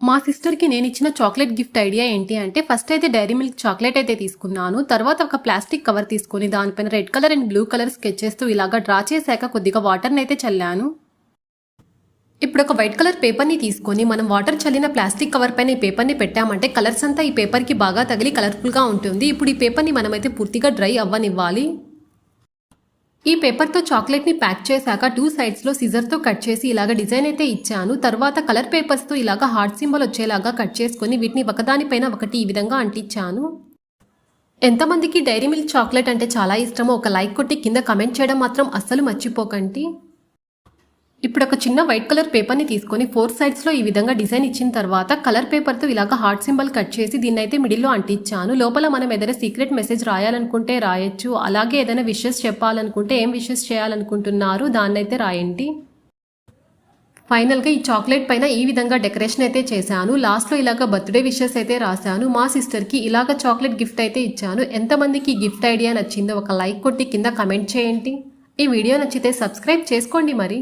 మా సిస్టర్కి నేను ఇచ్చిన చాక్లెట్ గిఫ్ట్ ఐడియా ఏంటి అంటే ఫస్ట్ అయితే డైరీ మిల్క్ చాక్లెట్ అయితే తీసుకున్నాను. తర్వాత ఒక ప్లాస్టిక్ కవర్ తీసుకుని దానిపైన red colour and blue colour sketch చేస్తూ ఇలాగా డ్రా చేశాక కొద్దిగా వాటర్ని అయితే చల్లాను. ఇప్పుడు ఒక వైట్ కలర్ పేపర్ని తీసుకొని మనం వాటర్ చల్లిన ప్లాస్టిక్ కవర్ పైన ఈ పేపర్ని పెట్టామంటే కలర్స్ అంతా ఈ పేపర్కి బాగా తగిలి కలర్ఫుల్గా ఉంటుంది. ఇప్పుడు ఈ పేపర్ని మనమైతే పూర్తిగా డ్రై అవ్వనివ్వాలి. ఈ పేపర్తో చాక్లెట్ని ప్యాక్ చేశాక 2 సైడ్స్లో సిజర్తో కట్ చేసి ఇలాగ డిజైన్ అయితే ఇచ్చాను. తర్వాత కలర్ పేపర్స్తో ఇలాగ హార్ట్ సింబల్ వచ్చేలాగా కట్ చేసుకొని వీటిని ఒకదానిపైన ఒకటి ఈ విధంగా అంటించాను. ఎంతమందికి డైరీ మిల్క్ చాక్లెట్ అంటే చాలా ఇష్టమో ఒక లైక్ కొట్టి కింద కమెంట్ చేయడం మాత్రం అస్సలు మర్చిపోకండి. ఇప్పుడు ఒక చిన్న వైట్ కలర్ పేపర్ని తీసుకొని 4 సైడ్స్లో ఈ విధంగా డిజైన్ ఇచ్చిన తర్వాత కలర్ పేపర్తో ఇలాగ హార్ట్ సింబల్ కట్ చేసి దీన్ని అయితే మిడిల్లో అంటించాను. లోపల మనం ఏదైనా సీక్రెట్ మెసేజ్ రాయాలనుకుంటే రాయొచ్చు. అలాగే ఏదైనా విషెస్ చెప్పాలనుకుంటే ఏం విషెస్ చేయాలనుకుంటున్నారు దాన్నైతే రాయండి. ఫైనల్గా ఈ చాక్లెట్ పైన ఈ విధంగా డెకరేషన్ అయితే చేశాను. లాస్ట్లో ఇలాగ బర్త్డే విషెస్ అయితే రాశాను. మా సిస్టర్కి ఇలాగ చాక్లెట్ గిఫ్ట్ అయితే ఇచ్చాను. ఎంతమందికి ఈ గిఫ్ట్ ఐడియా నచ్చిందో ఒక లైక్ కొట్టి కింద కమెంట్ చేయండి. ఈ వీడియో నచ్చితే సబ్స్క్రైబ్ చేసుకోండి మరి.